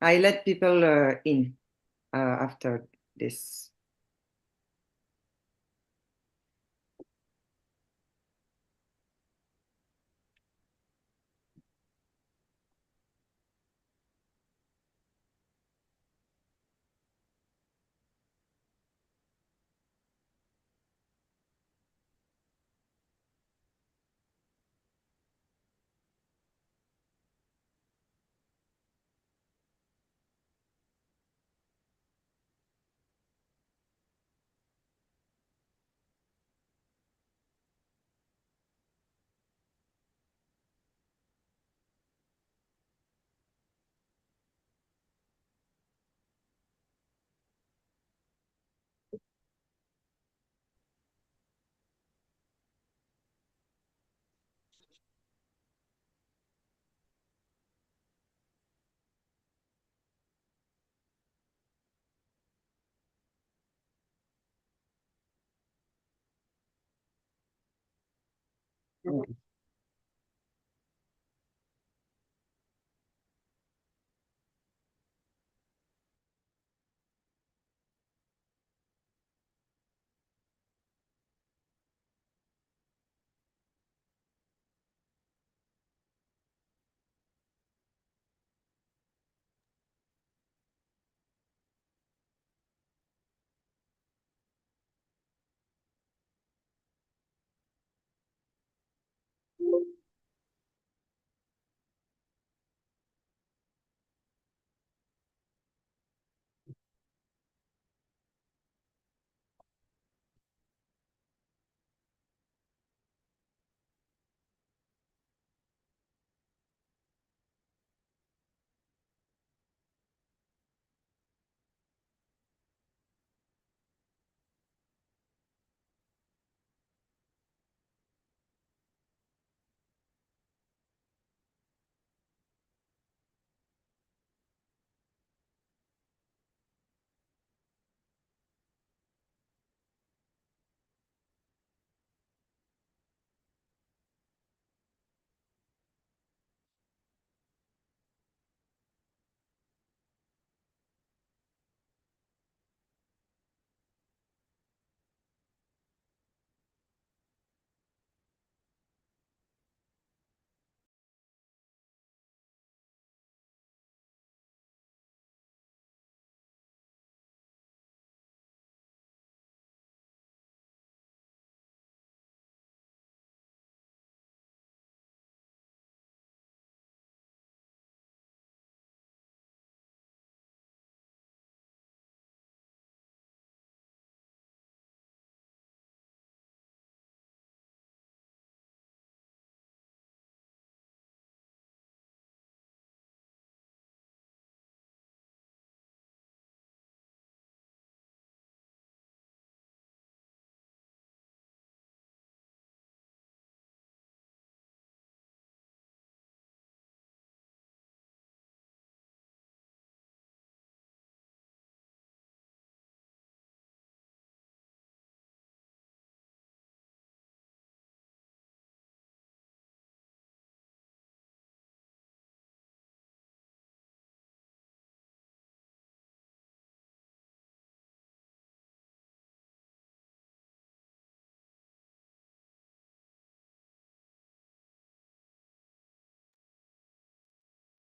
I let people in after this.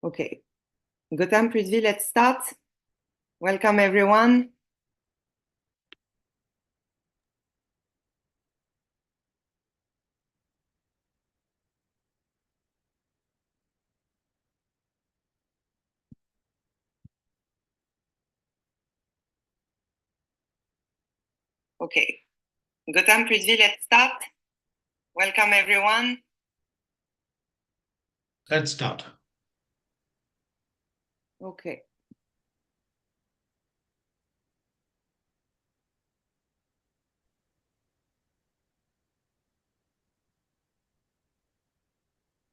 Okay. Gotham Prithvi, let's start. Welcome, everyone. Okay. Gotham Prithvi, let's start. Welcome, everyone. Let's start. Okay.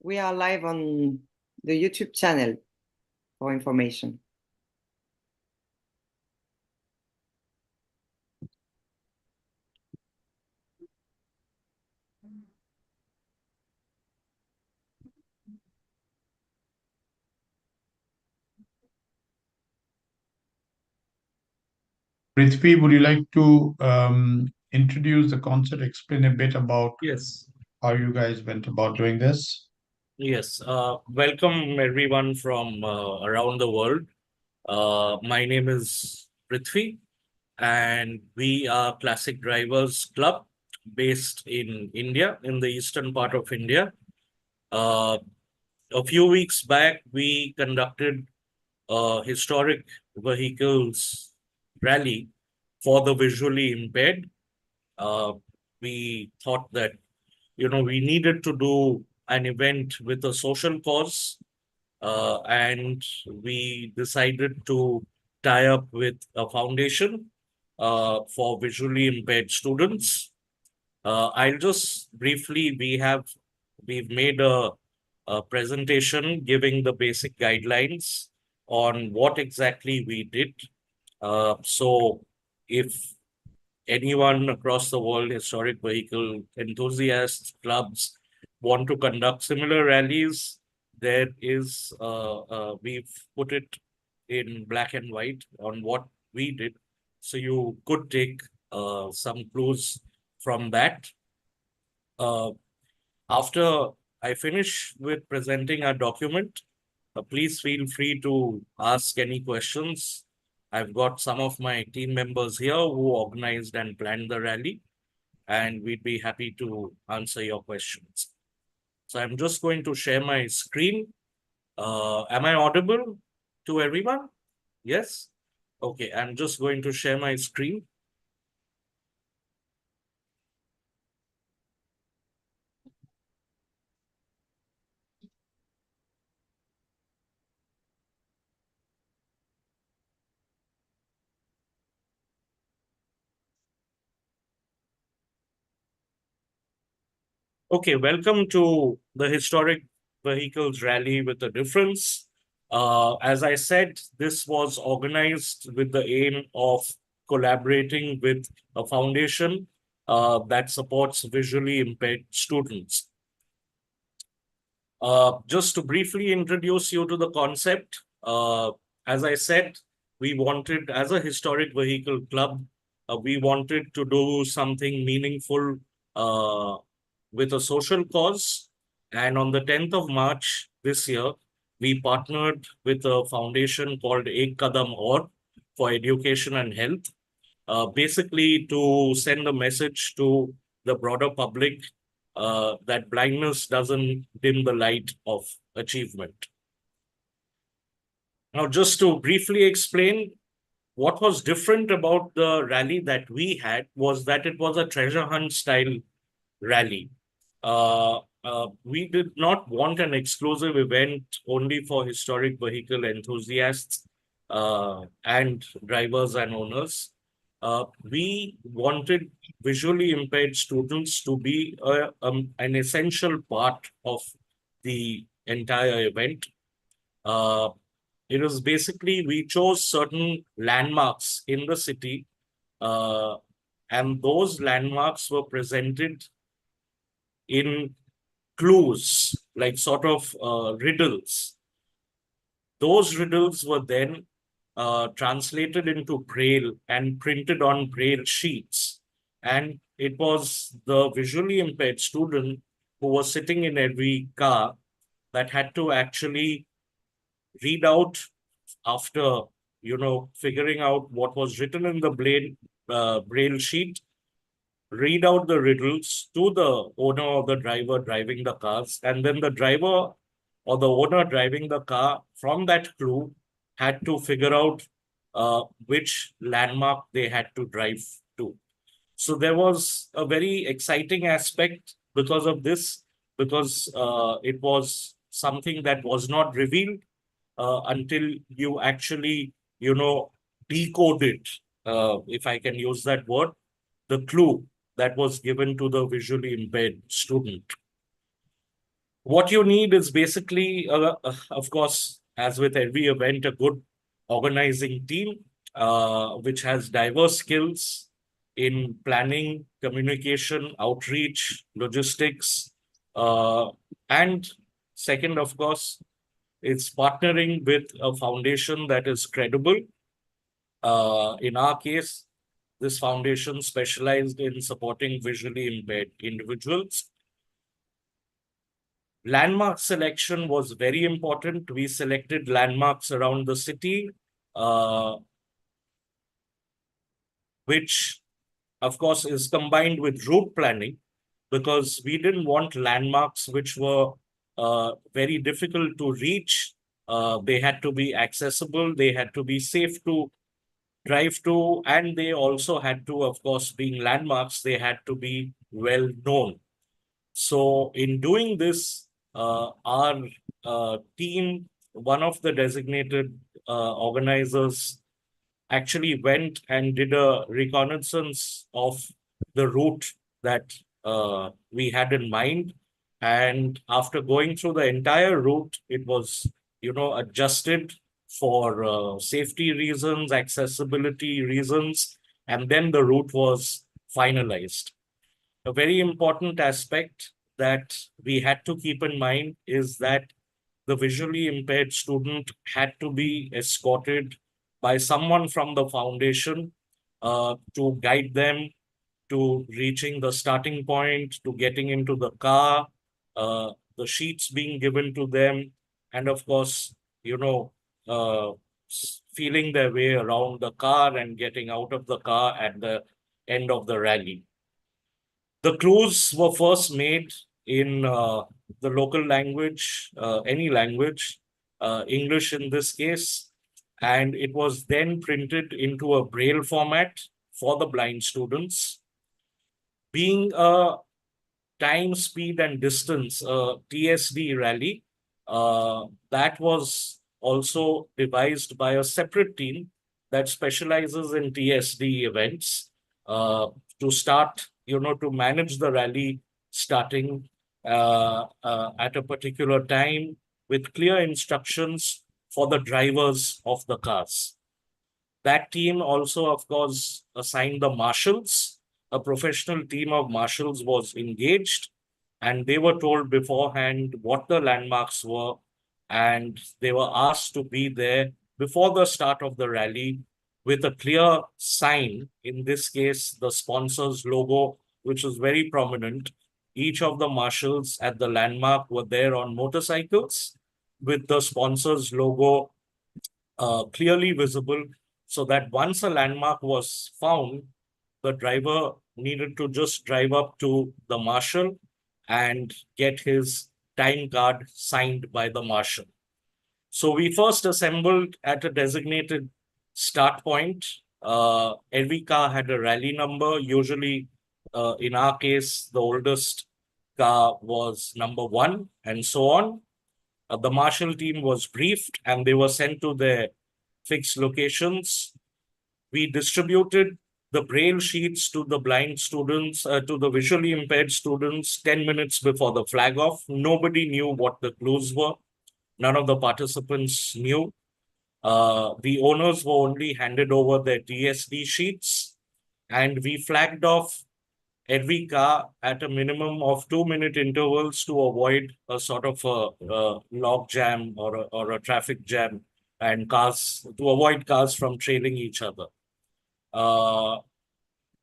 We are live on the YouTube channel for information. Prithvi, would you like to introduce the concept, explain a bit about Yes, how you guys went about doing this? yes. Welcome everyone from around the world. My name is Prithvi, and we are Classic Drivers Club based in India, in the eastern part of India. Uh, a few weeks back, we conducted a historic vehicles rally for the visually impaired. Uh, we thought that we needed to do an event with a social cause, and we decided to tie up with a foundation for visually impaired students. I'll just briefly, we've made a presentation giving the basic guidelines on what exactly we did. So if anyone across the world, historic vehicle enthusiasts, clubs, want to conduct similar rallies, we've put it in black and white on what we did. So you could take some clues from that. Uh, After I finish with presenting our document, please feel free to ask any questions. I've got some of my team members here who organized and planned the rally, and we'd be happy to answer your questions. So I'm just going to share my screen. Am I audible to everyone? Yes? Okay, I'm just going to share my screen. Okay, welcome to the Historic Vehicles Rally with a Difference. As I said, this was organized with the aim of collaborating with a foundation that supports visually impaired students. Just to briefly introduce you to the concept, as I said, we wanted, as a historic vehicle club, we wanted to do something meaningful uh, with a social cause. And on the 10th of March this year, we partnered with a foundation called Ek Kadam Aur for education and health, basically to send a message to the broader public that blindness doesn't dim the light of achievement. Now, just to briefly explain, what was different about the rally that we had was that it was a treasure hunt style rally. We did not want an exclusive event only for historic vehicle enthusiasts and drivers and owners. We wanted visually impaired students to be an essential part of the entire event. Uh, it was basically, we chose certain landmarks in the city, uh, and those landmarks were presented in clues, like sort of riddles. Those riddles were then translated into Braille and printed on Braille sheets. And it was the visually impaired student who was sitting in every car that had to actually read out after, figuring out what was written in the Braille sheet, read out the riddles to the owner or the driver driving the cars, and then the driver or the owner driving the car from that clue had to figure out which landmark they had to drive to. So there was a very exciting aspect because of this, because it was something that was not revealed until you actually, decode it, if I can use that word, the clue that was given to the visually impaired student. What you need is basically, of course, as with every event, a good organizing team, which has diverse skills in planning, communication, outreach, logistics, uh, and second, of course, it's partnering with a foundation that is credible. In our case, this foundation specialized in supporting visually impaired individuals. Landmark selection was very important. We selected landmarks around the city, which of course is combined with route planning, because we didn't want landmarks which were very difficult to reach. They had to be accessible, they had to be safe to drive to, and they also had to, of course, being landmarks, they had to be well known. So in doing this, our team, one of the designated organizers, actually went and did a reconnaissance of the route that we had in mind. And after going through the entire route, it was, adjusted for safety reasons, accessibility reasons, and then the route was finalized. A very important aspect that we had to keep in mind is that the visually impaired student had to be escorted by someone from the foundation to guide them to reaching the starting point, to getting into the car, the sheets being given to them, and of course, uh, feeling their way around the car and getting out of the car at the end of the rally. The clues were first made in the local language, any language, English in this case, and it was then printed into a braille format for the blind students. Being a time, speed, and distance, TSD rally, that was also devised by a separate team that specializes in TSD events to start, to manage the rally starting at a particular time with clear instructions for the drivers of the cars. That team also, of course, assigned the marshals. A professional team of marshals was engaged, and they were told beforehand what the landmarks were, and they were asked to be there before the start of the rally with a clear sign, in this case, the sponsor's logo, which was very prominent. Each of the marshals at the landmark were there on motorcycles with the sponsor's logo clearly visible, so that once a landmark was found, the driver needed to just drive up to the marshal and get his time card signed by the marshal. So we first assembled at a designated start point. Every car had a rally number. Usually, in our case, the oldest car was number 1, and so on. The marshal team was briefed and they were sent to their fixed locations. We distributed the braille sheets to the blind students, to the visually impaired students 10 minutes before the flag off. Nobody knew what the clues were. None of the participants knew. The owners were only handed over their TSD sheets, and we flagged off every car at a minimum of 2-minute intervals to avoid a sort of a log jam or a traffic jam, and cars, to avoid cars from trailing each other.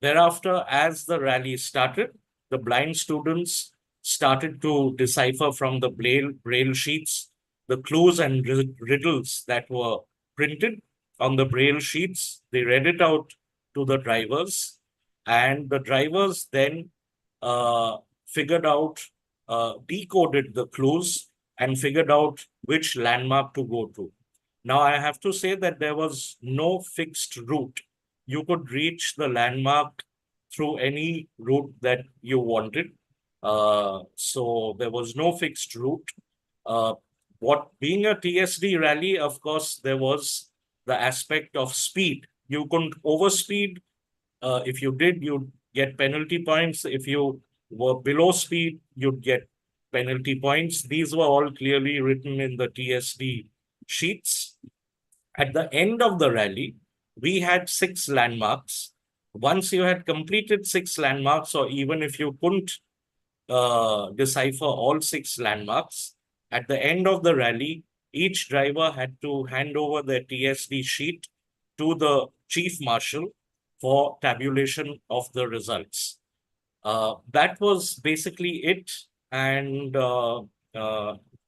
Thereafter, as the rally started, the blind students started to decipher from the braille sheets the clues and riddles that were printed on the braille sheets. They read it out to the drivers, and the drivers then figured out, decoded the clues and figured out which landmark to go to. Now, I have to say that there was no fixed route. You could reach the landmark through any route that you wanted. So there was no fixed route. What being a TSD rally, of course, there was the aspect of speed. You couldn't overspeed. If you did, you'd get penalty points. If you were below speed, you'd get penalty points. These were all clearly written in the TSD sheets. At the end of the rally, we had 6 landmarks. Once you had completed 6 landmarks, or even if you couldn't decipher all 6 landmarks, at the end of the rally, each driver had to hand over their TSD sheet to the chief marshal for tabulation of the results. That was basically it, and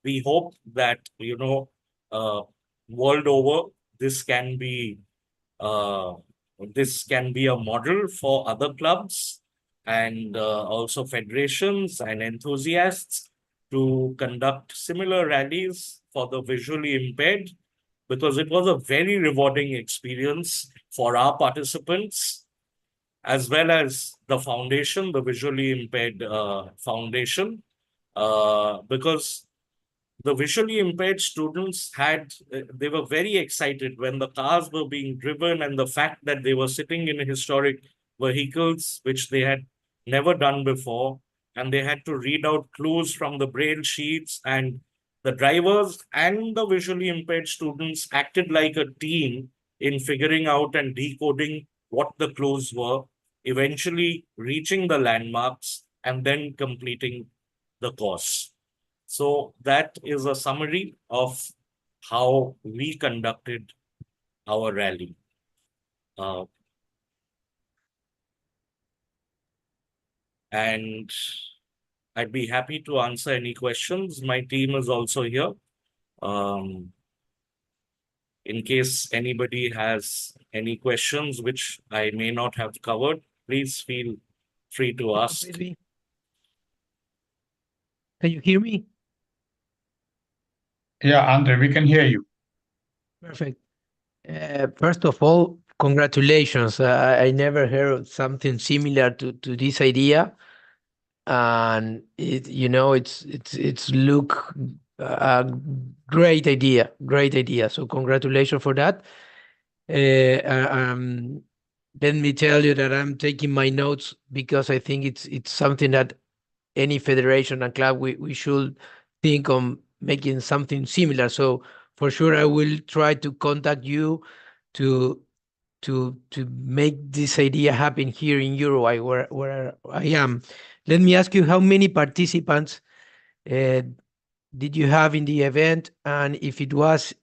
we hope that uh, world over this can be uh, a model for other clubs and also federations and enthusiasts to conduct similar rallies for the visually impaired, because it was a very rewarding experience for our participants as well as the foundation, the visually impaired foundation, because the visually impaired students they were very excited when the cars were being driven, and the fact that they were sitting in historic vehicles, which they had never done before, and they had to read out clues from the braille sheets, and the drivers and the visually impaired students acted like a team in figuring out and decoding what the clues were, eventually reaching the landmarks and then completing the course. So that is a summary of how we conducted our rally. And I'd be happy to answer any questions. My team is also here. In case anybody has any questions which I may not have covered, please feel free to ask. Completely. Can you hear me? Yeah, Andre, we can hear you. Perfect. First of all, congratulations. I never heard of something similar to this idea, and it's look a great idea, great idea. So congratulations for that. Let me tell you that I'm taking my notes because I think it's something that any federation and club we should think on making something similar. So for sure, I will try to contact you to make this idea happen here in Uruguay, where I am. Let me ask you, how many participants did you have in the event, and if it was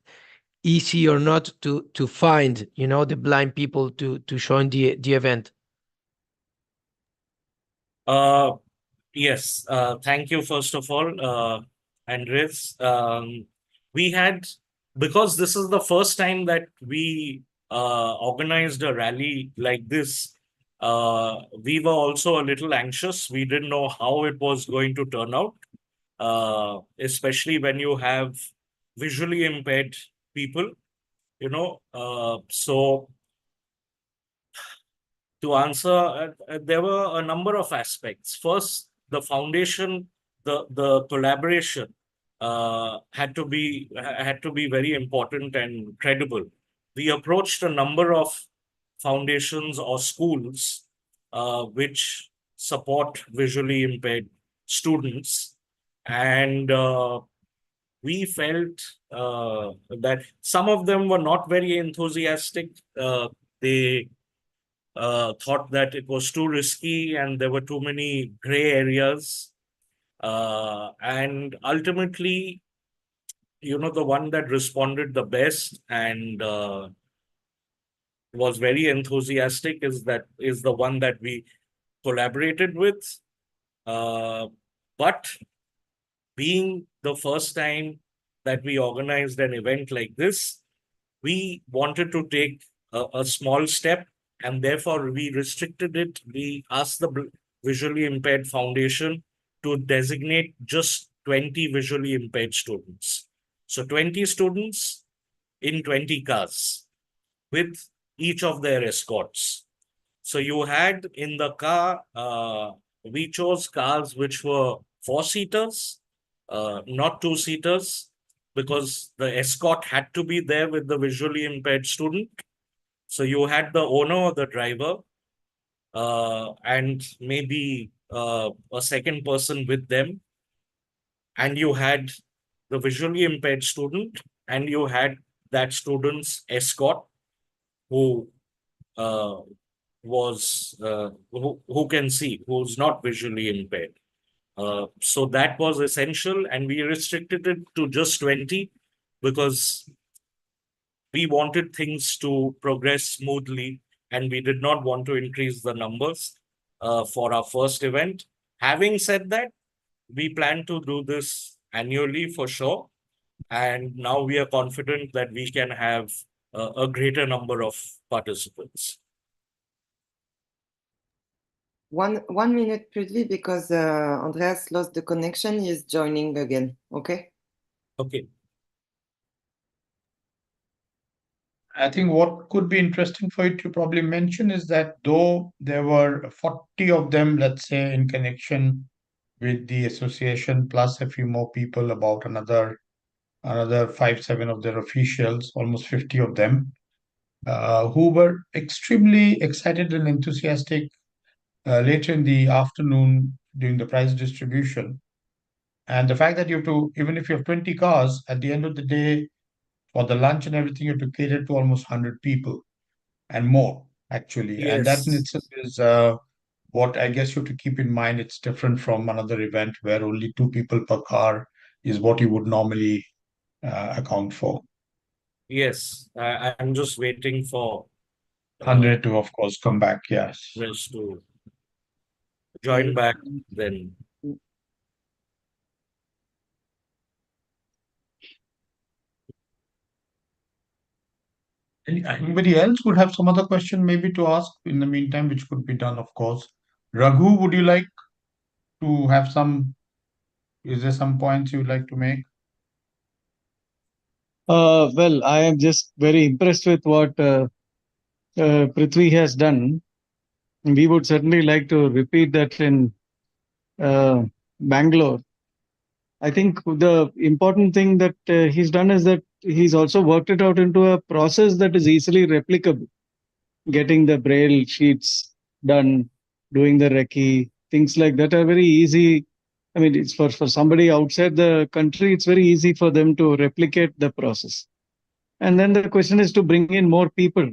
easy or not to find the blind people to join the event? Yes, thank you, first of all, Andres. We had, because this is the first time that we organized a rally like this, we were also a little anxious. We didn't know how it was going to turn out, especially when you have visually impaired people, So to answer, there were a number of aspects. First, the foundation, the collaboration had to be very important and credible. We approached a number of foundations or schools which support visually impaired students, and we felt that some of them were not very enthusiastic. They thought that it was too risky and there were too many gray areas. And ultimately, the one that responded the best and was very enthusiastic is the one that we collaborated with. But being the first time that we organized an event like this, we wanted to take a small step, and therefore we restricted it. We asked the Visually Impaired Foundation to designate just 20 visually impaired students. So 20 students in 20 cars with each of their escorts. So you had in the car, we chose cars which were 4-seaters, not 2-seaters, because the escort had to be there with the visually impaired student. So you had the owner or the driver, and maybe a second person with them. And you had the visually impaired student, and you had that student's escort who who can see, who's not visually impaired. So that was essential, and we restricted it to just 20 because we wanted things to progress smoothly and we did not want to increase the numbers for our first event. Having said that, we plan to do this annually for sure. And now we are confident that we can have a greater number of participants. 1 minute, Prithvi, because Andreas lost the connection. He is joining again. Okay. Okay. I think what could be interesting for you to probably mention is that though there were 40 of them, let's say, in connection with the association, plus a few more people, about another 5, 7 of their officials, almost 50 of them, who were extremely excited and enthusiastic later in the afternoon during the prize distribution. And the fact that you have to, even if you have 20 cars, at the end of the day, for the lunch and everything, you have to cater to almost 100 people and more, actually. And that in Yes. itself is what I guess you have to keep in mind. It's different from another event where only 2 people per car is what you would normally account for. Yes. I'm just waiting for 100 to, of course, come back. Yes. Rest to join back then. Anybody else would have some other question maybe to ask in the meantime, which could be done, of course. Raghu, would you like to have some? Is there some points you would like to make? Well, I am just very impressed with what Prithvi has done. We would certainly like to repeat that in Bangalore. I think the important thing that he's done is that he's also worked it out into a process that is easily replicable. Getting the braille sheets done, doing the recce, things like that are very easy. I mean, it's for somebody outside the country, it's very easy for them to replicate the process. And then the question is to bring in more people.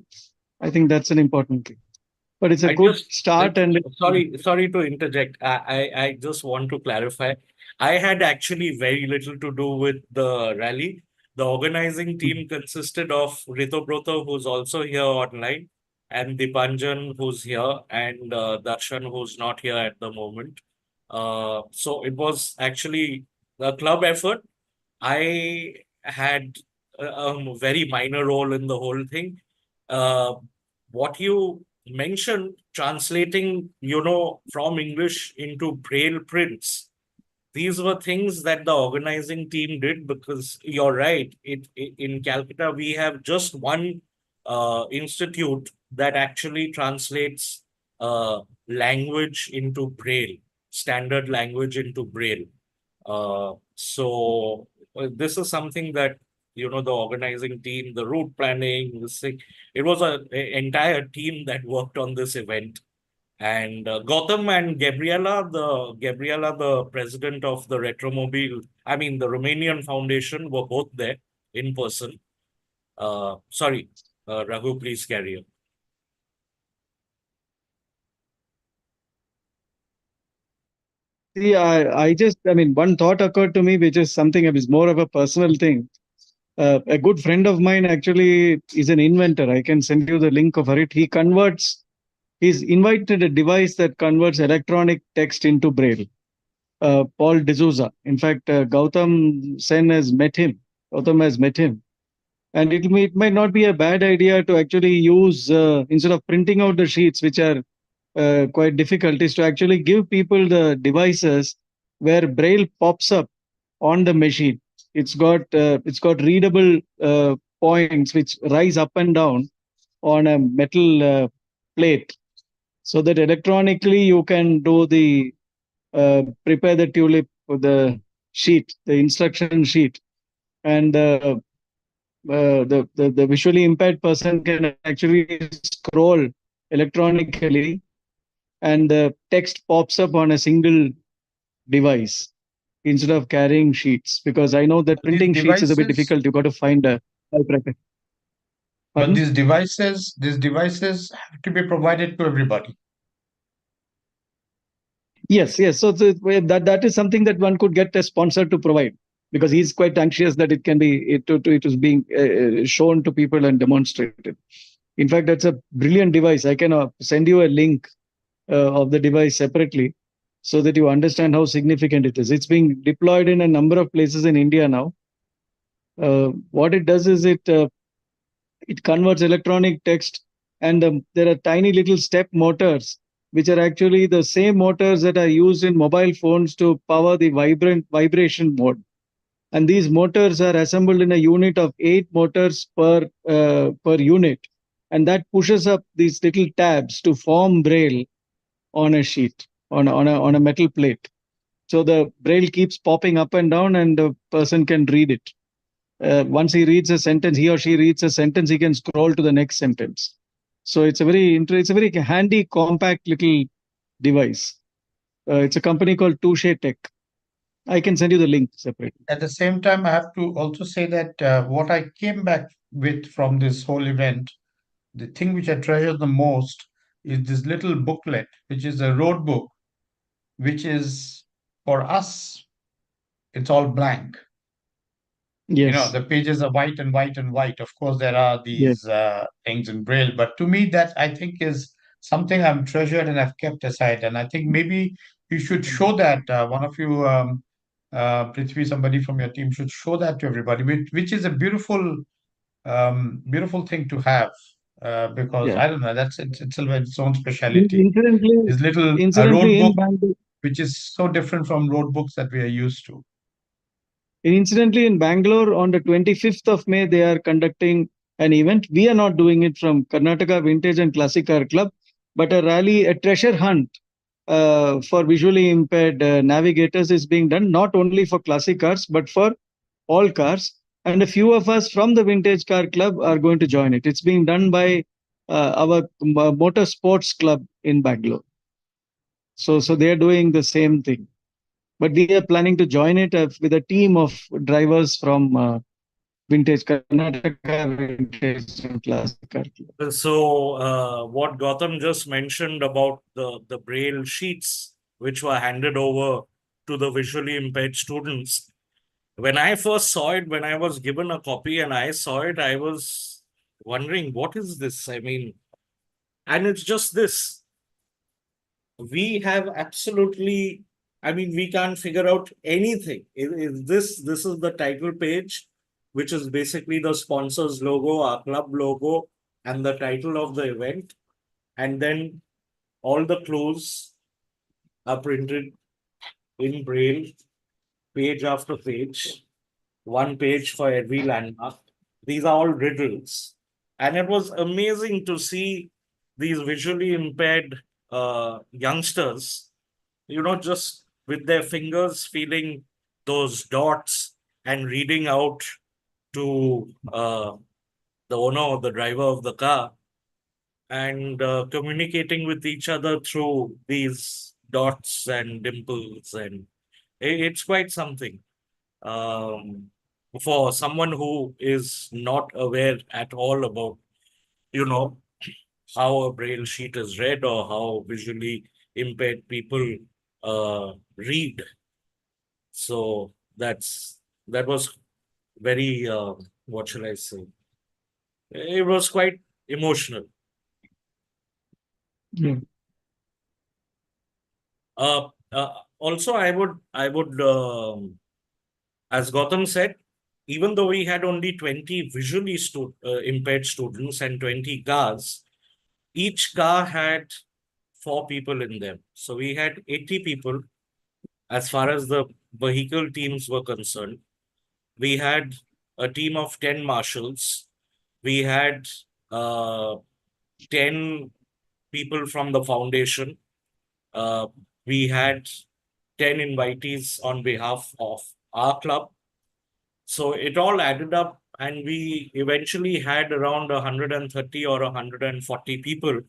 I think that's an important thing. But it's a good start. And sorry to interject. I just want to clarify. I had actually very little to do with the rally. The organizing team consisted of Ritobrata, who's also here online, and Dipanjan, who's here, and Darshan, who's not here at the moment. So it was actually a club effort. I had a very minor role in the whole thing. What you mentioned, translating, from English into Braille prints, these were things that the organizing team did, because you're right. In Calcutta, we have just one institute that actually translates language into Braille, standard language into Braille. So this is something that, the organizing team, the route planning, this thing, it was an entire team that worked on this event. And Gautam and Gabriela, the president of the Retromobile, the Romanian Foundation, were both there in person. Sorry, Raghu, please carry on. See, one thought occurred to me, which is something that is more of a personal thing. A good friend of mine actually is an inventor. I can send you the link of it. He's invented a device that converts electronic text into Braille. Paul D'Souza. In fact, Gautam Sen has met him. Gautam has met him. And it might not be a bad idea to actually use, instead of printing out the sheets, which are quite difficult, is to actually give people the devices where Braille pops up on the machine. It's got readable points which rise up and down on a metal plate, so that electronically you can do the prepare the tulip for the sheet, the instruction sheet, and the visually impaired person can actually scroll electronically, and the text pops up on a single device instead of carrying sheets. Because I know that printing sheets is a bit difficult. You've got to find a typewriter. But these devices have to be provided to everybody. Yes. So that is something that one could get a sponsor to provide, because he's quite anxious that it is being shown to people and demonstrated. In fact, that's a brilliant device. I can send you a link of the device separately so that you understand how significant it is. It's being deployed in a number of places in India now. What it does is it converts electronic text, and there are tiny little step motors, which are actually the same motors that are used in mobile phones to power the vibration mode. And these motors are assembled in a unit of 8 motors per unit, and that pushes up these little tabs to form braille on a sheet, on a metal plate. So the braille keeps popping up and down, and the person can read it. Once he reads a sentence, he or she reads a sentence, he can scroll to the next sentence. So it's a very handy, compact little device. It's a company called Touche Tech. I can send you the link separately. At the same time, I have to also say that what I came back with from this whole event, the thing which I treasure the most is this little booklet, which is a road book, which is for us, it's all blank. Yes. The pages are white and white and white. Of course, there are these things in Braille, but to me, that I think is something I've treasured and I've kept aside. And I think maybe you should show that. One of you, Prithvi, somebody from your team, should show that to everybody, which is a beautiful thing to have. Because Yeah. I don't know, that's its own speciality. Incidentally, This little road incidentally in book, Bangalore, which is so different from road books that we are used to. Incidentally, in Bangalore, on the 25th of May, they are conducting an event. We are not doing it from Karnataka Vintage and Classic Car Club, but a rally, a treasure hunt for visually impaired navigators is being done, not only for classic cars, but for all cars. And a few of us from the Vintage Car Club are going to join it. It's being done by our motor sports club in Bangalore. So they are doing the same thing. But we are planning to join it with a team of drivers from Vintage Karnataka, Vintage and Classic Car Club. So, what Gautam just mentioned about the braille sheets, which were handed over to the visually impaired students, when I first saw it, when I was given a copy and I saw it, I was wondering, what is this? I mean, and it's just this. We have absolutely, I mean, we can't figure out anything. This is the title page, which is basically the sponsor's logo, our club logo, and the title of the event. And then all the clues are printed in braille, page after page, one page for every landmark. These are all riddles. And it was amazing to see these visually impaired youngsters, just with their fingers feeling those dots and reading out to the owner or the driver of the car, and communicating with each other through these dots and dimples. And it's quite something. For someone who is not aware at all about, how a braille sheet is read or how visually impaired people read. So that was very, what shall I say? It was quite emotional. Yeah. Also, I would, as Gautam said, even though we had only 20 visually impaired students and 20 cars, each car had 4 people in them. So we had 80 people as far as the vehicle teams were concerned. We had a team of 10 marshals. We had 10 people from the foundation. We had 10 invitees on behalf of our club. So it all added up, and we eventually had around 130 or 140 people.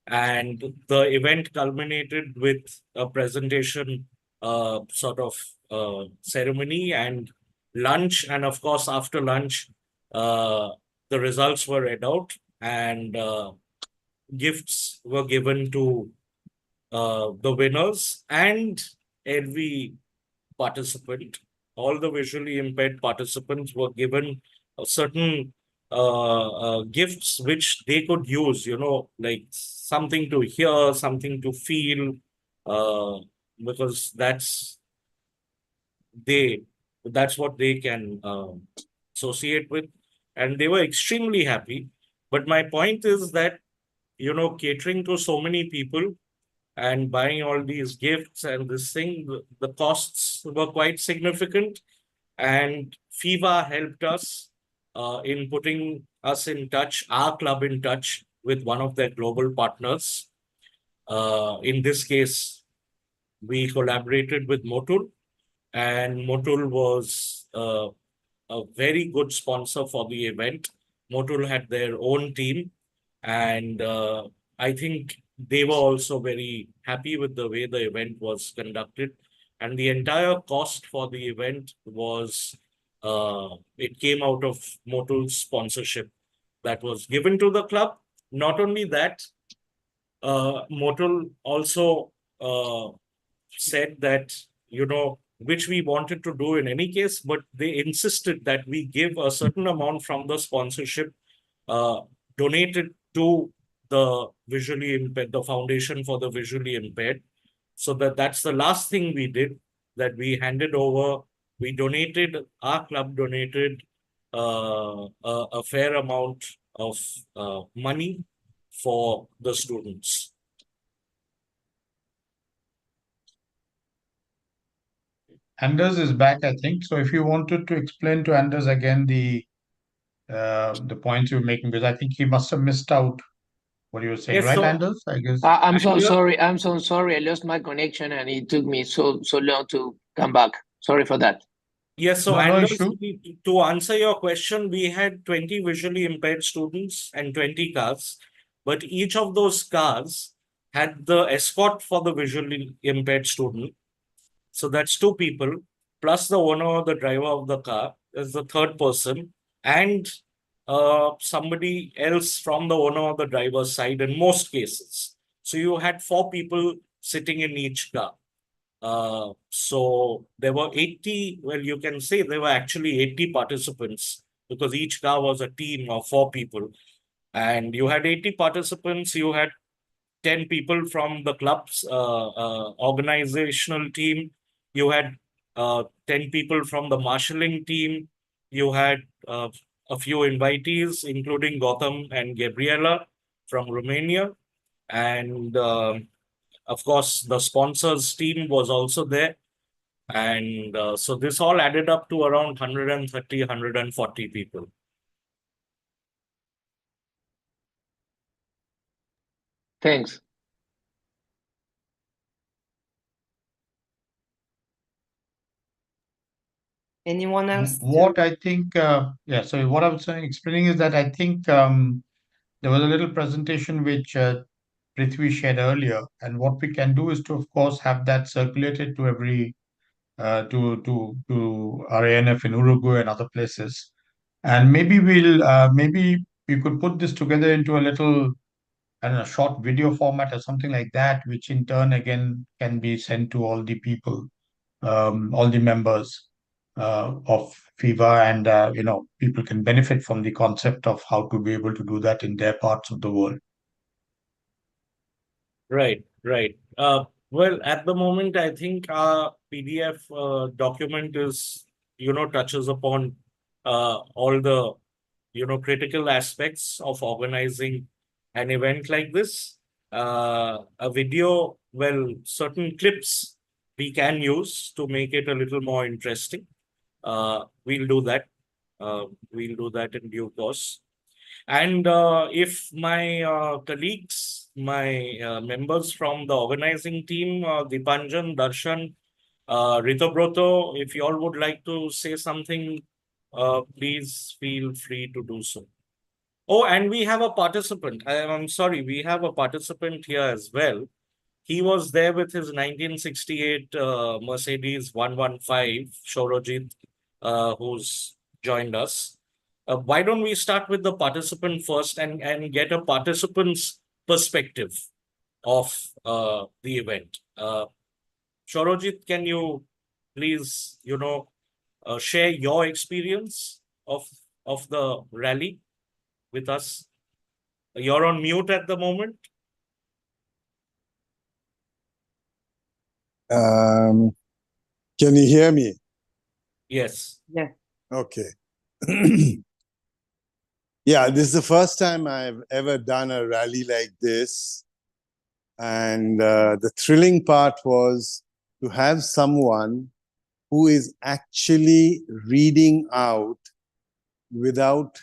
And the event culminated with a presentation sort of ceremony and lunch. And of course, after lunch, the results were read out, and gifts were given to the winners and every participant. All the visually impaired participants were given a certain gifts which they could use, like something to hear, something to feel, because they that's what they can associate with, and they were extremely happy. But my point is that, catering to so many people and buying all these gifts and this thing, the costs were quite significant. And FIVA helped us in putting us in touch, our club in touch with one of their global partners. In this case, we collaborated with Motul, and Motul was a very good sponsor for the event. Motul had their own team, and I think they were also very happy with the way the event was conducted. And the entire cost for the event it came out of Motul's sponsorship that was given to the club. Not only that, Motul also uh, said that, which we wanted to do in any case, but they insisted that we give a certain amount from the sponsorship uh, donated to the visually impaired, the Foundation for the Visually Impaired. So that's the last thing we did, that we handed over. Our club donated a fair amount of money for the students. Anders is back, I think. So if you wanted to explain to Anders again the points you were making, because I think he must have missed out what you were saying, Yes, right, so Anders? I guess. I'm so And, sorry. I'm so sorry. I lost my connection and it took me so long to come back. Sorry for that. yes, so No Anders, issue. to answer your question, we had 20 visually impaired students and 20 cars, but each of those cars had the escort for the visually impaired student. So that's two people, plus the owner or the driver of the car is the third person, and somebody else from the owner or the driver's side in most cases. So you had four people sitting in each car. So there were 80, well, you can say there were actually 80 participants, because each car was a team of four people. And you had 80 participants, you had 10 people from the club's organizational team, you had 10 people from the marshalling team, you had a few invitees, including Gautam and Gabriela from Romania. And of course, the sponsors team was also there. And so this all added up to around 130, 140 people. Thanks. Anyone else? What I think, so what I was saying, explaining is that I think there was a little presentation which Prithvi shared earlier, and what we can do is to, of course, have that circulated to every to our ANF in Uruguay and other places, and maybe we could put this together into a little, I don't know, short video format or something like that, which in turn again can be sent to all the people, all the members of FIVA, and people can benefit from the concept of how to be able to do that in their parts of the world. Right, right. Well, at the moment, I think our PDF document touches upon all the, critical aspects of organizing an event like this. A video, well, certain clips we can use to make it a little more interesting. We'll do that. We'll do that in due course. And if my colleagues, my members from the organizing team, Dipanjan, Darshan, Ritobroto, if you all would like to say something, please feel free to do so. Oh, and we have a participant. I'm sorry, we have a participant here as well. He was there with his 1968 Mercedes 115, Shorojit, who's joined us. Why don't we start with the participant first and get a participant's perspective of the event? Shorojit, can you please, share your experience of the rally? with us? You're on mute at the moment. Can you hear me? Yes. Yeah. Okay. Yeah, this is the first time I've ever done a rally like this. And the thrilling part was to have someone who is actually reading out without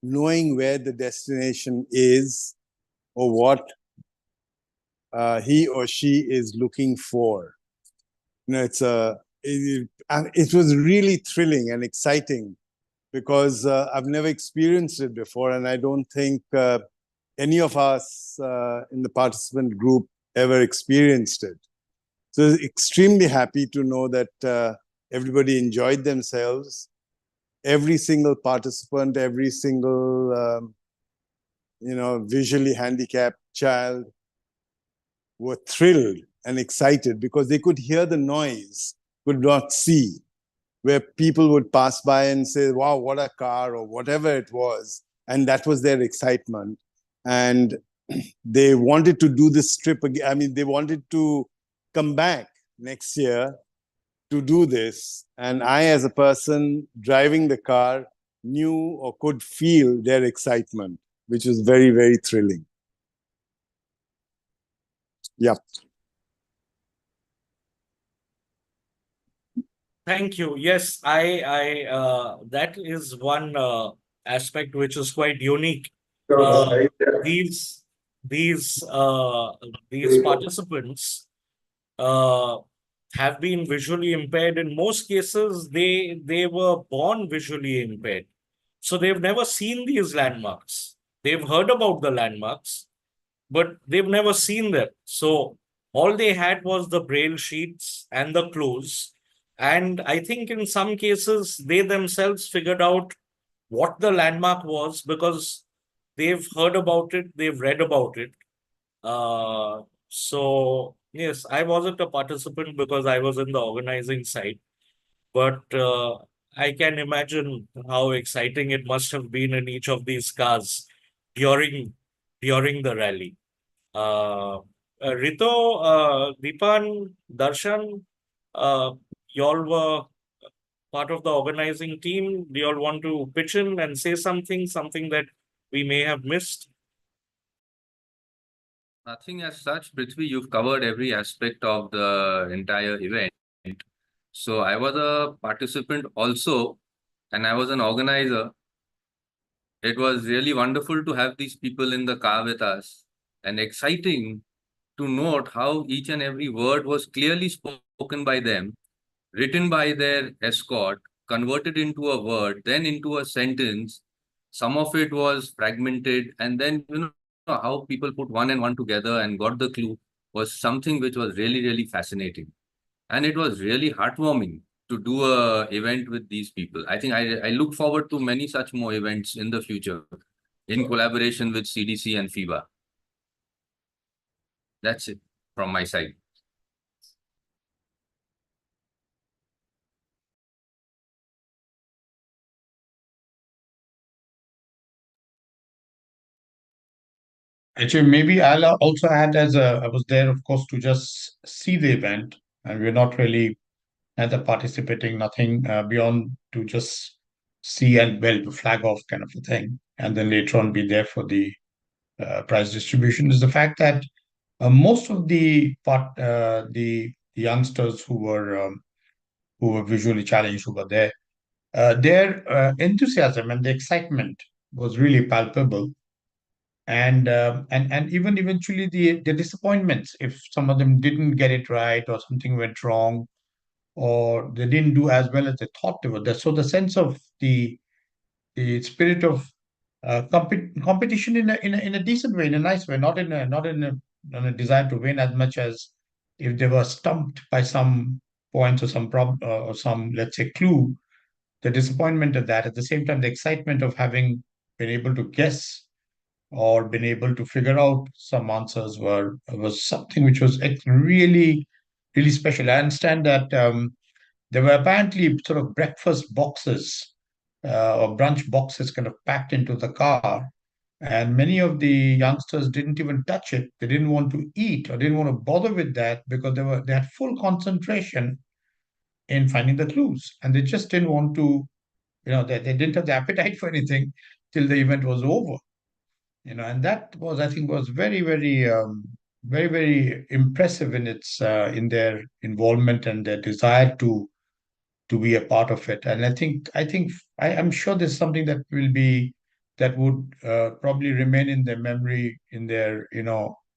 knowing where the destination is or what he or she is looking for. You know, it was really thrilling and exciting because I've never experienced it before, and I don't think any of us in the participant group ever experienced it. So extremely happy to know that everybody enjoyed themselves. Every single participant, every single visually handicapped child were thrilled and excited because they could hear the noise, could not see, where people would pass by and say, wow, what a car, or whatever it was. And that was their excitement. And they wanted to do this trip again. I mean, they wanted to come back next year to do this. And I, as a person driving the car, knew or could feel their excitement, which was very, very thrilling. Yeah. Thank you. Yes, that is one aspect which is quite unique. These these uh, these participants uh, have been visually impaired. In most cases, they were born visually impaired, so they've never seen these landmarks. They've heard about the landmarks, but they've never seen them. So all they had was the braille sheets and the clues. And I think in some cases, they themselves figured out what the landmark was because they've heard about it, they've read about it. So, yes, I wasn't a participant because I was in the organizing side, but I can imagine how exciting it must have been in each of these cars during the rally. Uh, Rito, Deepan, Darshan, uh, y'all were part of the organizing team. Do y'all want to pitch in and say something that we may have missed? Nothing as such, Prithvi. You've covered every aspect of the entire event. So I was a participant also, and I was an organizer. It was really wonderful to have these people in the car with us and exciting to note how each and every word was clearly spoken by them, written by their escort, converted into a word, then into a sentence. Some of it was fragmented, and then how people put one and one together and got the clue was something which was really, really fascinating. And it was really heartwarming to do a event with these people. I think I look forward to many such more events in the future in collaboration with CDC and FIBA. That's it from my side. Actually, maybe I'll also add I was there, of course, to just see the event, and we're not really either participating, nothing beyond to just see and well to flag off kind of a thing, and then later on be there for the prize distribution. Is the fact that most of the youngsters who were visually challenged who were there, their enthusiasm and the excitement was really palpable, and even eventually the disappointments if some of them didn't get it right or something went wrong or they didn't do as well as they thought they would. So the sense of the spirit of competition in a decent way, in a nice way, not in a desire to win as much as if they were stumped by some points or some problem or some, let's say, clue. The disappointment of that, at the same time, the excitement of having been able to guess or been able to figure out some answers was something which was really, really special. I understand that there were apparently sort of breakfast boxes or brunch boxes kind of packed into the car. And many of the youngsters didn't even touch it. They didn't want to eat or didn't want to bother with that because they had full concentration in finding the clues. And they just didn't want to, they didn't have the appetite for anything till the event was over. And that was, I think, was very, very, very, very impressive in in their involvement and their desire to be a part of it. And I'm sure there's something that would probably remain in their memory,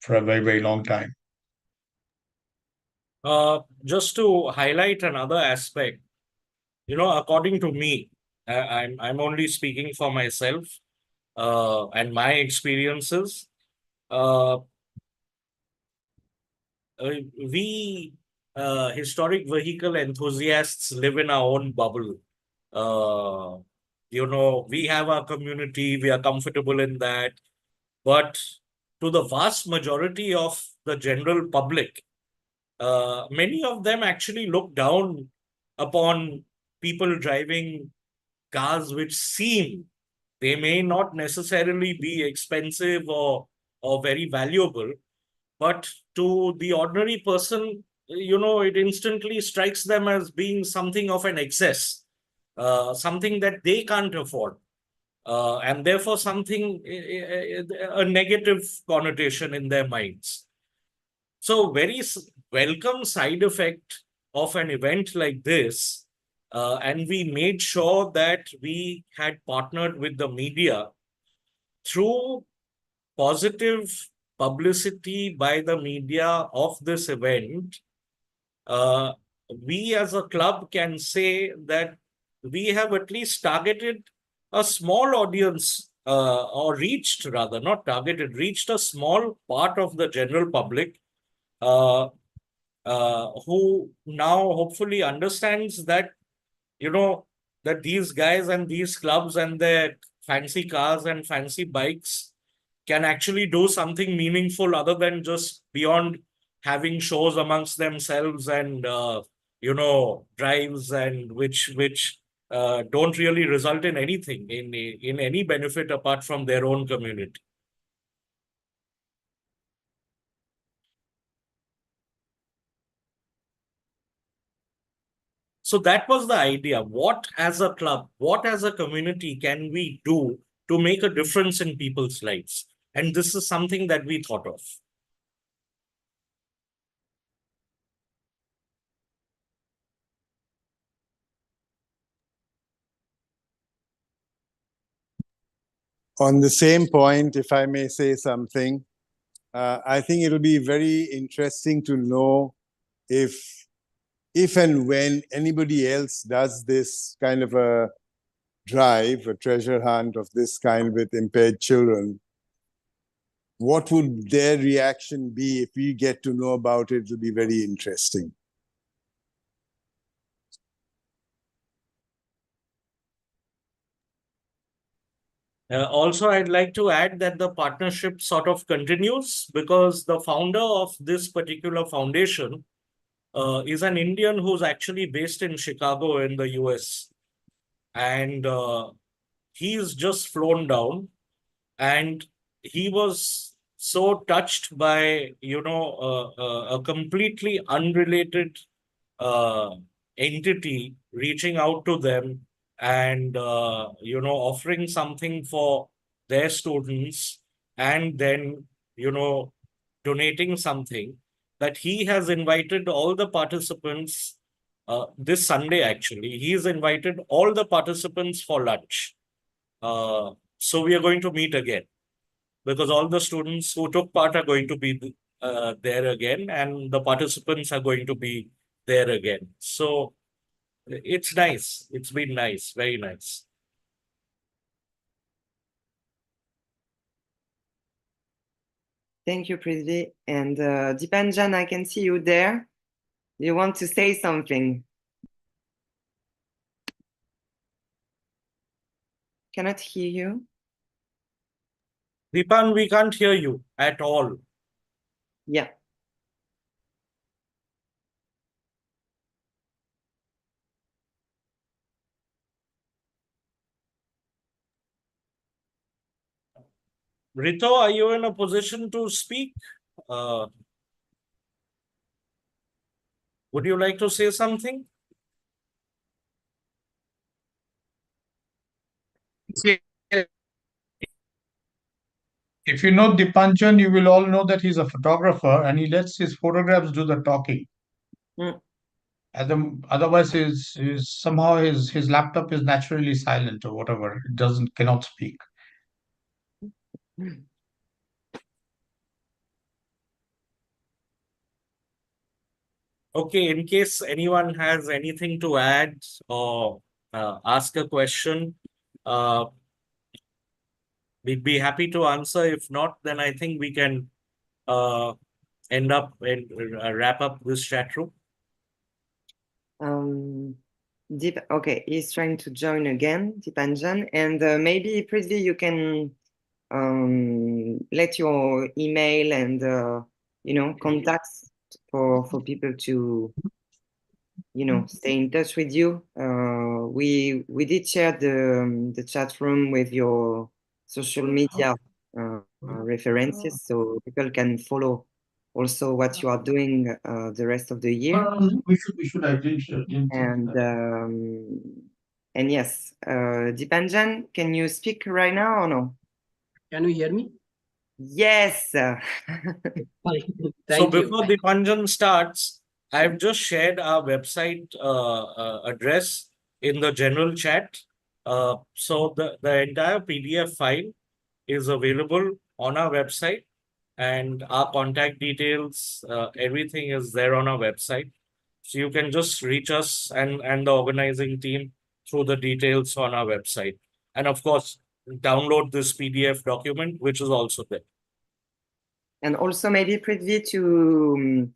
for a very, very long time. Just to highlight another aspect, according to me, I'm only speaking for myself and my experiences. Uh, we historic vehicle enthusiasts live in our own bubble. Uh, we have our community, we are comfortable in that. But to the vast majority of the general public, many of them actually look down upon people driving cars which seem, they may not necessarily be expensive or very valuable, but to the ordinary person, it instantly strikes them as being something of an excess, something that they can't afford, and therefore something, a negative connotation in their minds. So, very welcome side effect of an event like this. And we made sure that we had partnered with the media through positive publicity by the media of this event. uh, we as a club can say that we have at least targeted a small audience, or reached, rather, not targeted, reached a small part of the general public, uh, who now hopefully understands that, you know, that these guys and these clubs and their fancy cars and fancy bikes can actually do something meaningful other than just beyond having shows amongst themselves and drives, and which don't really result in anything, in any benefit apart from their own community. So that was the idea. What as a club, what as a community can we do to make a difference in people's lives? And this is something that we thought of. On the same point, if I may say something, I think it'll be very interesting to know if and when anybody else does this kind of a drive, a treasure hunt of this kind with impaired children, what would their reaction be? If we get to know about it, it'll be very interesting. Also, I'd like to add that the partnership sort of continues because the founder of this particular foundation is an Indian who's actually based in Chicago in the US. And he's just flown down, and he was so touched by, a completely unrelated uh, entity reaching out to them and offering something for their students, and then donating something, that he has invited all the participants this Sunday. Actually, he's invited all the participants for lunch. So we are going to meet again, because all the students who took part are going to be there again, and the participants are going to be there again. So it's nice. It's been nice, very nice. Thank you, Prithvi. And Dipanjan, I can see you there. You want to say something? Cannot hear you. Dipan, we can't hear you at all. Yeah. Rito, are you in a position to speak? Would you like to say something? If you know Dipanjan, you will all know that he's a photographer and he lets his photographs do the talking. Mm. Otherwise, somehow his laptop is naturally silent or whatever. It cannot speak. Okay, in case anyone has anything to add or ask a question, uh, we'd be happy to answer. If not, then I think we can uh, end up and wrap up this chat room. Okay, he's trying to join again, Dipanjan, and maybe Prithvi, you can let your email and contacts for people to stay in touch with you. We did share the chat room with your social media references, so people can follow also what you are doing the rest of the year. We should I didn't And yes, Dipanjan, can you speak right now or no? Can you hear me? Yes. So Thank you. before the Dipanjan starts, I've just shared our website address in the general chat. So the entire PDF file is available on our website, and our contact details, everything is there on our website. So you can just reach us and the organizing team through the details on our website. And of course, download this PDF document, which is also there. And also maybe Prithvi to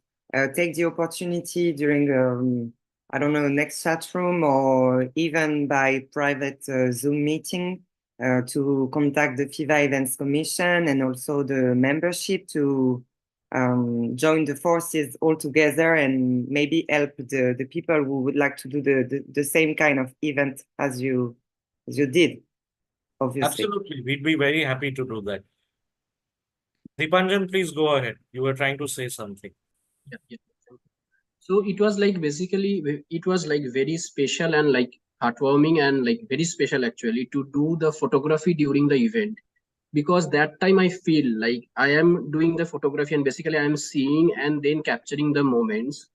take the opportunity during, I don't know, next chat room or even by private Zoom meeting to contact the FIVA Events Commission and also the membership to join the forces all together and maybe help the people who would like to do the same kind of event as you did, obviously. Absolutely. We'd be very happy to do that. Dipanjan, please go ahead. You were trying to say something. Yeah. So it was like basically it was like very special and like heartwarming and like very special actually to do the photography during the event, because that time I feel like I am doing the photography and basically I am seeing and then capturing the moments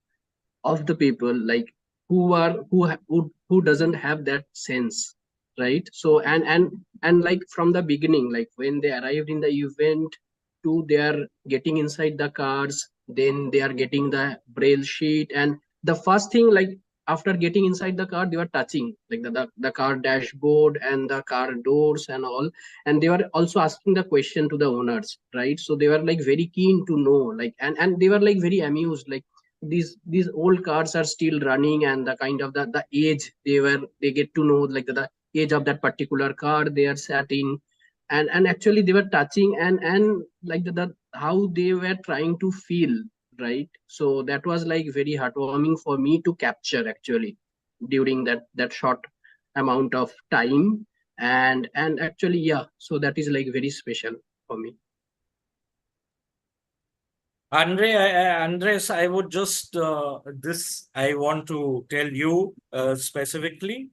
of the people like who doesn't have that sense, right? So and like from the beginning, like when they arrived in the event to they are getting inside the cars, then they are getting the braille sheet, and the first thing like after getting inside the car they were touching like the car dashboard and the car doors and all, and they were also asking the question to the owners, right? So they were like very keen to know like and they were like very amused like these old cars are still running, and the kind of the age they get to know like the age of that particular car they are sat in, and actually they were touching and like the how they were trying to feel, right? So that was like very heartwarming for me to capture actually during that short amount of time, and actually yeah, so that is like very special for me. Andres, I would just I want to tell you specifically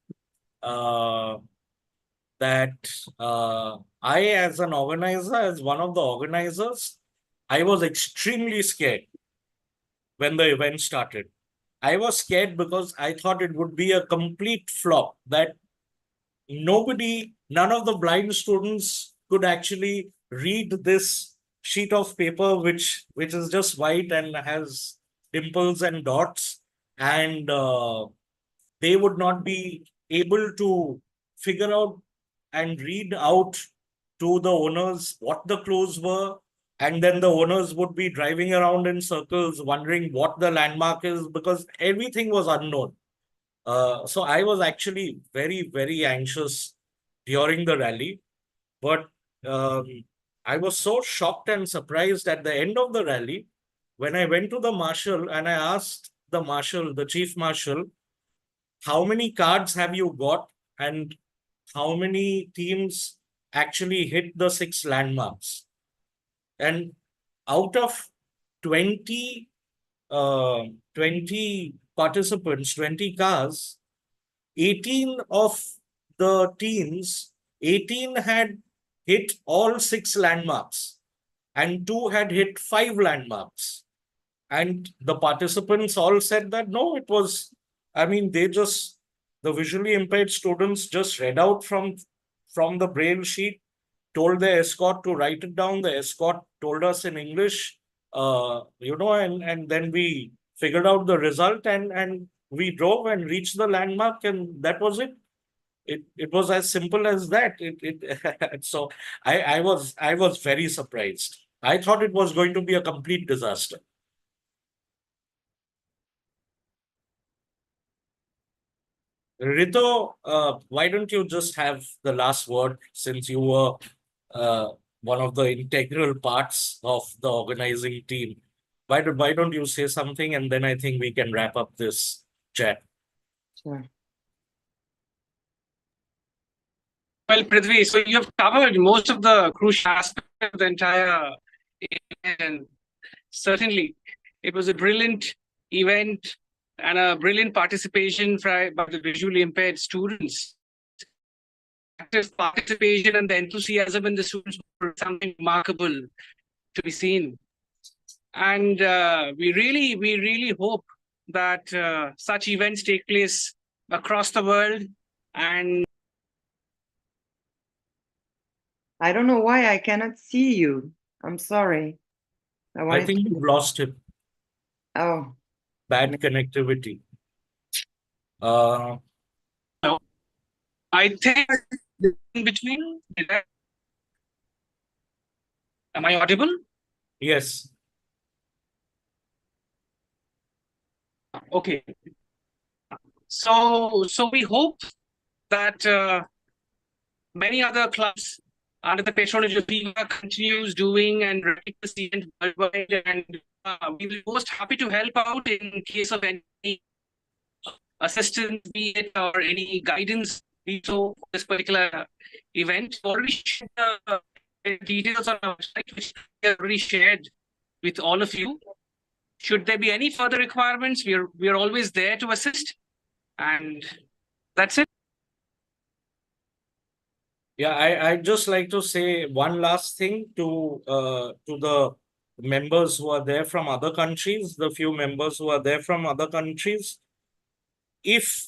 that I, as an organizer, as one of the organizers, I was extremely scared when the event started. I was scared because I thought it would be a complete flop, that none of the blind students could actually read this sheet of paper, which is just white and has dimples and dots, and they would not be able to figure out and read out to the owners what the clues were. And then the owners would be driving around in circles, wondering what the landmark is, because everything was unknown. So I was actually very, very anxious during the rally. But um, I was so shocked and surprised at the end of the rally when I went to the marshal and I asked the marshal, the chief marshal, how many cards have you got and how many teams actually hit the 6 landmarks. And out of 20, 20 participants, 20 cars, 18 of the teams, 18 had hit all 6 landmarks and 2 had hit 5 landmarks. And the participants all said that no, it was, I mean, the visually impaired students just read out from the braille sheet, told the escort to write it down. The escort told us in English, and then we figured out the result, and we drove and reached the landmark, and that was it. It was as simple as that. So I was very surprised. I thought it was going to be a complete disaster. Rito, why don't you just have the last word, since you were uh, one of the integral parts of the organizing team? Why don't you say something, and then I think we can wrap up this chat. Sure. Well, Prithvi, so you have covered most of the crucial aspects of the entire event, and certainly it was a brilliant event and a brilliant participation by the visually impaired students. Active participation and the enthusiasm in the students were something remarkable to be seen. And we really hope that such events take place across the world. And I don't know why I cannot see you. I'm sorry. I think you've lost it. Oh, Bad connectivity. I think in between, am I audible? Yes. Okay. So we hope that many other clubs under the patronage of FIFA continues doing and running this event worldwide, and we will be most happy to help out in case of any assistance, be it, or any guidance for this particular event. We already shared the details on our website, which we have already shared with all of you. Should there be any further requirements, we are always there to assist. And that's it. Yeah, I'd just like to say one last thing to the members who are there from other countries, the few members who are there from other countries. If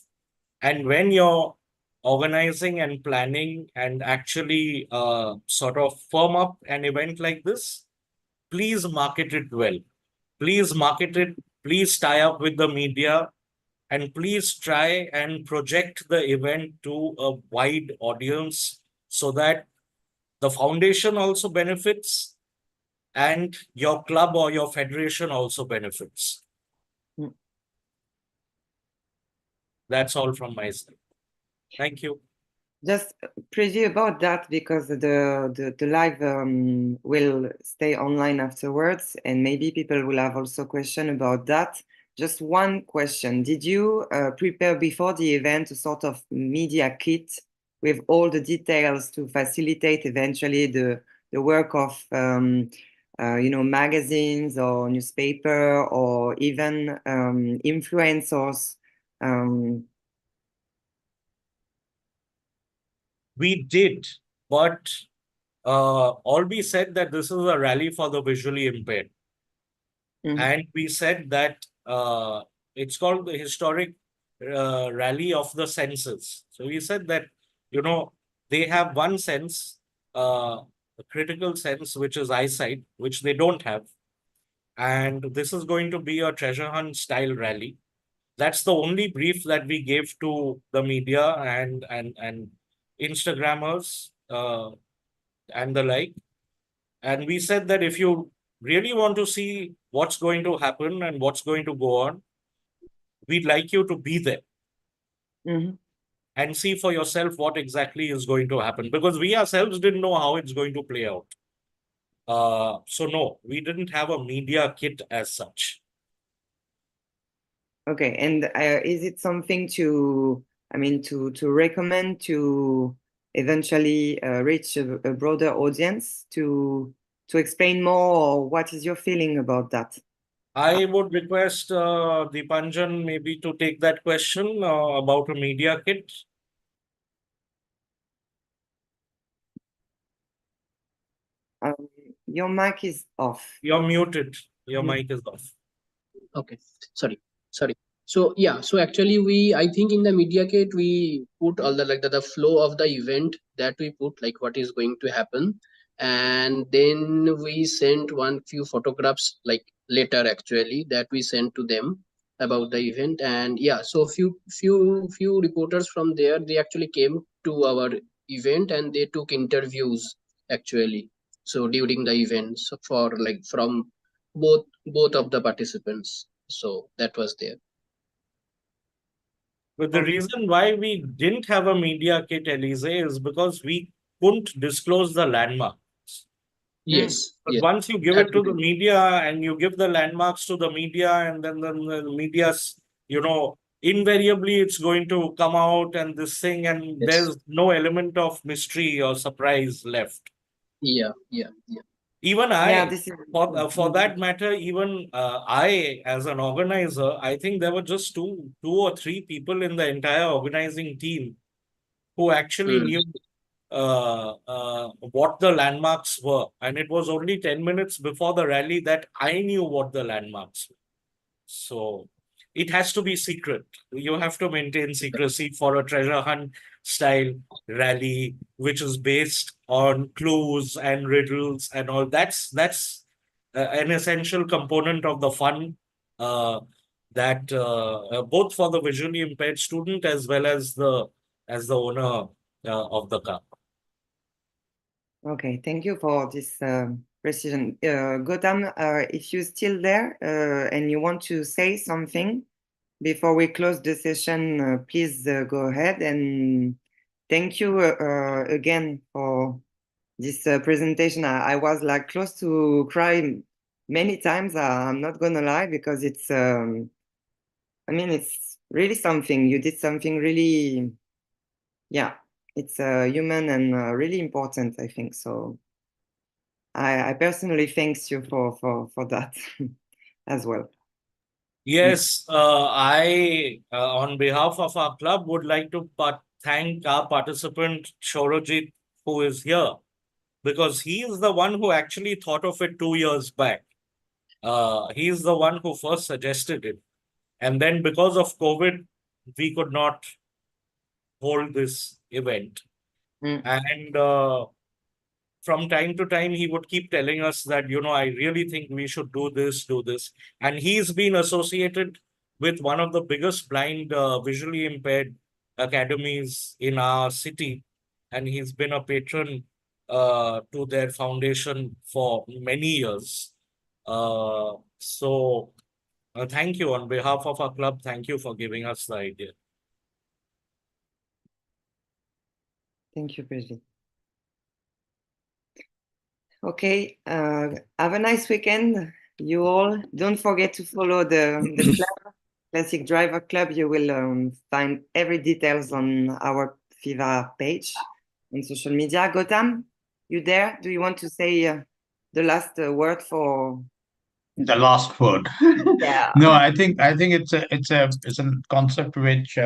and when you're organizing and planning and actually sort of firm up an event like this, please market it well. Please market it. Please tie up with the media, and please try and project the event to a wide audience so that the foundation also benefits and your club or your federation also benefits. That's all from my side. Thank you. Just preview about that, because the live will stay online afterwards, and maybe people will have also question about that. Just one question: did you prepare before the event a sort of media kit with all the details to facilitate eventually the work of magazines or newspaper or even influencers? We did, but all we said that this is a rally for the visually impaired. And we said that it's called the historic rally of the senses. So we said that, they have one sense, a critical sense, which is eyesight, which they don't have. And this is going to be a treasure hunt style rally. That's the only brief that we gave to the media and Instagrammers and the like. And we said that if you really want to see what's going to happen and what's going to go on, we'd like you to be there and see for yourself what exactly is going to happen, because we ourselves didn't know how it's going to play out. So no, we didn't have a media kit as such. Okay, and is it something to recommend to eventually reach a broader audience to explain more, or what is your feeling about that? I would request Deepanjan maybe to take that question about a media kit. Your mic is off. You're muted. Your mic is off. Okay, sorry. So yeah, so actually I think in the media kit we put all the flow of the event that we put, like what is going to happen, and then we sent few photographs like later actually that we sent to them about the event. And yeah, so few reporters from there, they actually came to our event and they took interviews actually, so during the event, so for like from both of the participants, so that was there. But the reason why we didn't have a media kit, Elise, is because we couldn't disclose the landmarks. Yes, But yes, once you give that it to we the did. media and you give the landmarks to the media, and then the media's, invariably it's going to come out and this thing, and Yes, there's no element of mystery or surprise left. yeah. Even Yeah, I, this is for that matter, even I, as an organizer, I think there were just two or three people in the entire organizing team who actually Mm. knew what the landmarks were. And it was only 10 minutes before the rally that I knew what the landmarks were. So it has to be secret. You have to maintain secrecy for a treasure hunt style rally, which is based on clues and riddles and all. That's an essential component of the fun. That both for the visually impaired student as well as the owner of the car. okay. Thank you for this precision. Gautam, if you're still there and you want to say something before we close the session, please go ahead. And thank you again for this presentation. I was like close to cry many times. I'm not gonna lie, because it's it's really something. You did something really, yeah, it's human and really important, I think. So I personally thanks you for that as well. Yes, I, on behalf of our club, would like to thank our participant, Shorojit, who is here, because he is the one who actually thought of it 2 years back. He is the one who first suggested it. And then because of COVID, we could not hold this event. And from time to time, he would keep telling us that, I really think we should do this, do this. And he's been associated with one of the biggest blind, visually impaired academies in our city. And he's been a patron to their foundation for many years. So thank you on behalf of our club. Thank you for giving us the idea. Thank you, Brigitte. Okay, have a nice weekend, you all. Don't forget to follow the club, Classic Driver Club. You will find every details on our FIVA page on social media. Gautam, you there? Do you want to say the last word for The last word. Yeah. No, I think it's a concept which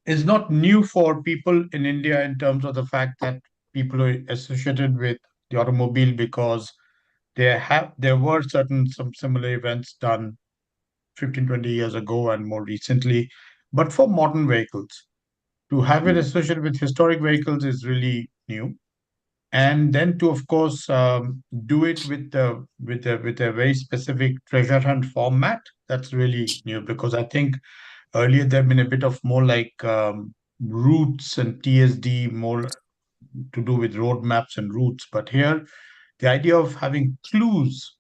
is not new for people in India, in terms of the fact that people are associated with the automobile, because there were some similar events done 15-20 years ago and more recently. But for modern vehicles, to have it associated with historic vehicles is really new. And then to, of course, do it with a very specific treasure hunt format, that's really new, because I think earlier there have been a bit of more like routes and TSD, more to do with roadmaps and routes. But here, the idea of having clues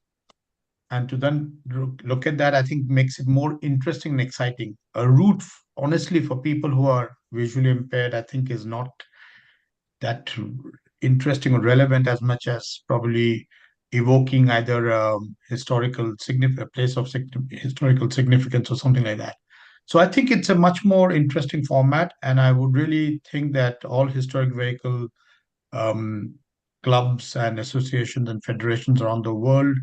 and to then look at that, I think makes it more interesting and exciting. A route, honestly, for people who are visually impaired, I think is not that interesting or relevant as much as probably evoking either a place of historical significance or something like that. So I think it's a much more interesting format, and I would really think that all historic vehicle clubs and associations and federations around the world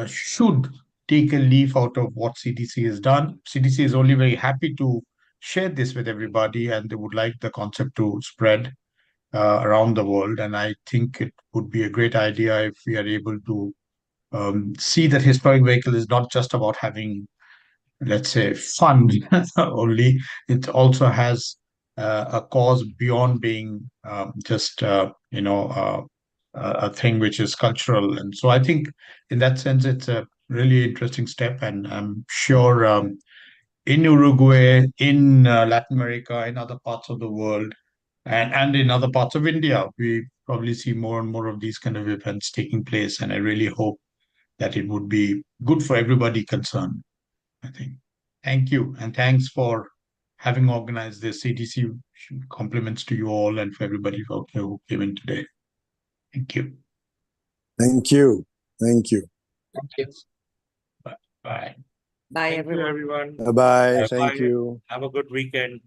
should take a leaf out of what CTC has done. CTC is only very happy to share this with everybody, and they would like the concept to spread around the world. And I think it would be a great idea if we are able to see that historic vehicle is not just about having, let's say, fun only. It also has a cause beyond being just a thing which is cultural. And so I think in that sense it's a really interesting step, and I'm sure in Uruguay, in Latin America, in other parts of the world, and in other parts of India, we probably see more and more of these kind of events taking place. And I really hope that it would be good for everybody concerned, I think. Thank you. And thanks for having organized this. CTC compliments to you all and for everybody out there who came in today. Thank you. Thank you. Thank you. Thank you. Bye. Bye, Thank you, everyone. everyone. Bye-bye. Bye. Thank you. Have a good weekend.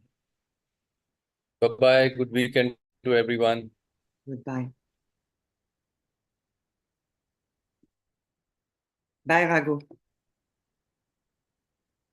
Bye-bye. Good weekend to everyone. Goodbye. Bye, Raghu.